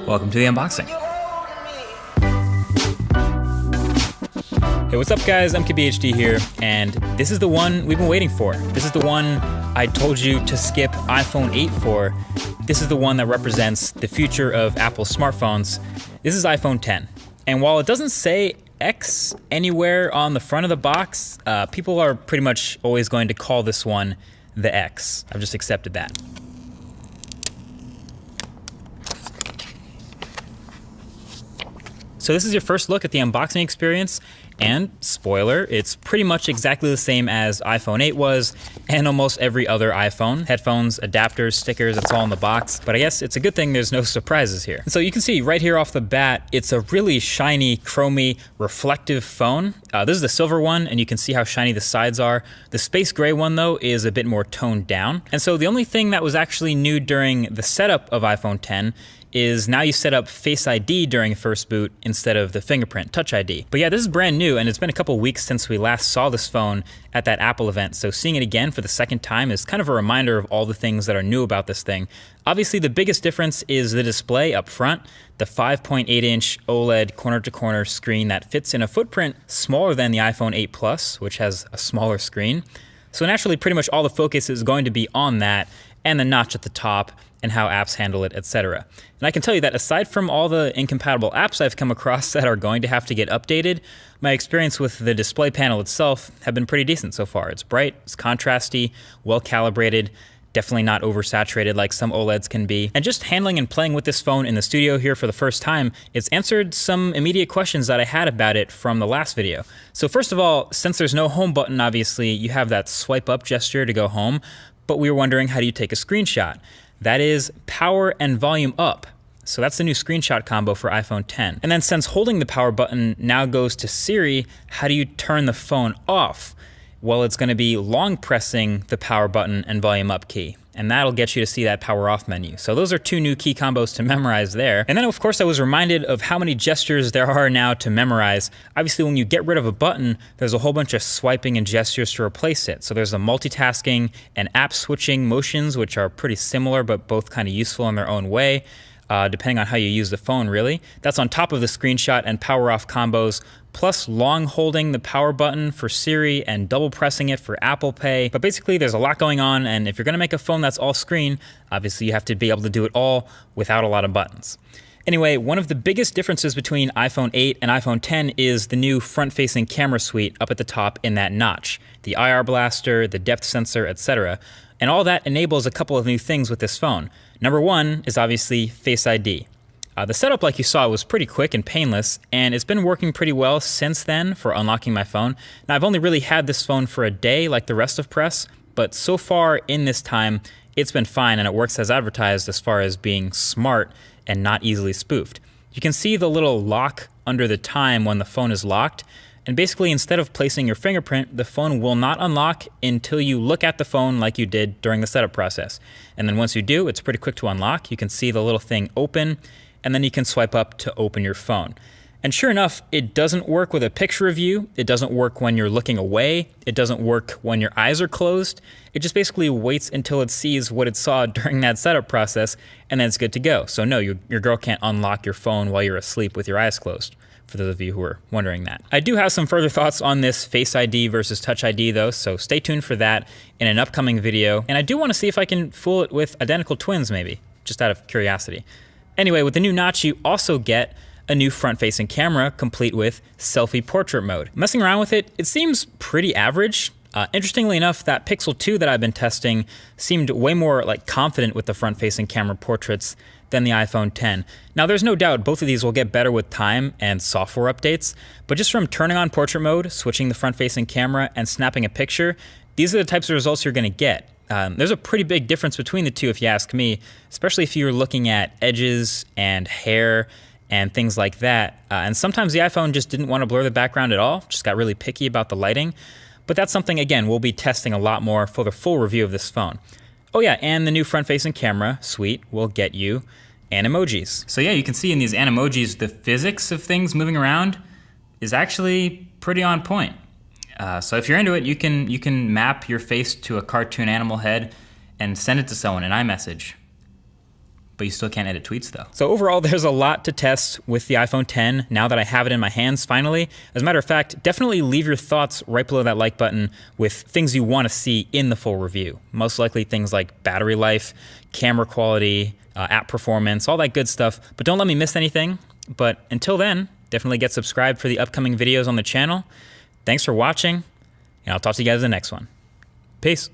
Welcome to the unboxing. Hey, what's up guys? I'm Gjjt here, and this is the one we've been waiting for. This is the one I told you to skip iPhone 8 for. This is the one that represents the future of Apple smartphones. This is iPhone 10. And while it doesn't say X anywhere on the front of the box, people are pretty much always going to call this one the X. I've just accepted that. So this is your first look at the unboxing experience, and spoiler, it's pretty much exactly the same as iPhone 8 was, and almost every other iPhone. Headphones, adapters, stickers, it's all in the box, but I guess it's a good thing there's no surprises here. And so you can see right here off the bat, it's a really shiny, chromy, reflective phone. This is the silver one, and you can see how shiny the sides are. The space gray one though is a bit more toned down. And so the only thing that was actually new during the setup of iPhone 10 is now you set up Face ID during first boot instead of the fingerprint Touch ID. But yeah, this is brand new, and it's been a couple weeks since we last saw this phone at that Apple event, so seeing it again for the second time is kind of a reminder of all the things that are new about this thing. Obviously, the biggest difference is the display up front, the 5.8-inch OLED corner-to-corner screen that fits in a footprint smaller than the iPhone 8 Plus, which has a smaller screen. So naturally, pretty much all the focus is going to be on that, and the notch at the top, and how apps handle it, etc. And I can tell you that aside from all the incompatible apps I've come across that are going to have to get updated, my experience with the display panel itself have been pretty decent so far. It's bright, it's contrasty, well calibrated, definitely not oversaturated like some OLEDs can be. And just handling and playing with this phone in the studio here for the first time, it's answered some immediate questions that I had about it from the last video. So first of all, since there's no home button, obviously, you have that swipe up gesture to go home, but we were wondering, how do you take a screenshot? That is power and volume up. So that's the new screenshot combo for iPhone 10. And then since holding the power button now goes to Siri, how do you turn the phone off? Well, it's going to be long pressing the power button and volume up key, and that'll get you to see that power off menu. So those are two new key combos to memorize there. And then of course I was reminded of how many gestures there are now to memorize. Obviously when you get rid of a button, there's a whole bunch of swiping and gestures to replace it. So there's the multitasking and app switching motions, which are pretty similar but both kind of useful in their own way. Depending on how you use the phone, really. That's on top of the screenshot and power off combos, plus long holding the power button for Siri and double pressing it for Apple Pay. But basically there's a lot going on, and if you're gonna make a phone that's all screen, obviously you have to be able to do it all without a lot of buttons. Anyway, one of the biggest differences between iPhone 8 and iPhone 10 is the new front-facing camera suite up at the top in that notch. The IR blaster, the depth sensor, etc. And all that enables a couple of new things with this phone. Number one is obviously Face ID. The setup, like you saw, was pretty quick and painless, and it's been working pretty well since then for unlocking my phone. Now, I've only really had this phone for a day like the rest of press, but so far in this time, it's been fine, and it works as advertised as far as being smart and not easily spoofed. You can see the little lock under the time when the phone is locked, and basically instead of placing your fingerprint, the phone will not unlock until you look at the phone like you did during the setup process. And then once you do, it's pretty quick to unlock. You can see the little thing open, and then you can swipe up to open your phone. And sure enough, it doesn't work with a picture of you. It doesn't work when you're looking away. It doesn't work when your eyes are closed. It just basically waits until it sees what it saw during that setup process, and then it's good to go. So no, your girl can't unlock your phone while you're asleep with your eyes closed, for those of you who are wondering that. I do have some further thoughts on this Face ID versus Touch ID though, so stay tuned for that in an upcoming video. And I do want to see if I can fool it with identical twins maybe, just out of curiosity. Anyway, with the new notch, you also get a new front-facing camera complete with selfie portrait mode. Messing around with it, it seems pretty average. Interestingly enough, that Pixel 2 that I've been testing seemed way more like confident with the front-facing camera portraits than the iPhone 10. Now there's no doubt both of these will get better with time and software updates, but just from turning on portrait mode, switching the front-facing camera, and snapping a picture, these are the types of results you're gonna get. There's a pretty big difference between the two if you ask me, especially if you're looking at edges and hair and things like that. And sometimes the iPhone just didn't want to blur the background at all, just got really picky about the lighting. But that's something, again, we'll be testing a lot more for the full review of this phone. Oh yeah, and the new front-facing camera suite will get you Animojis. So yeah, you can see in these Animojis, the physics of things moving around is actually pretty on point. So if you're into it, you can map your face to a cartoon animal head and send it to someone in iMessage. But you still can't edit tweets though. So overall, there's a lot to test with the iPhone 10 now that I have it in my hands finally. As a matter of fact, definitely leave your thoughts right below that like button with things you want to see in the full review. Most likely things like battery life, camera quality, app performance, all that good stuff. But don't let me miss anything. But until then, definitely get subscribed for the upcoming videos on the channel. Thanks for watching, and I'll talk to you guys in the next one. Peace.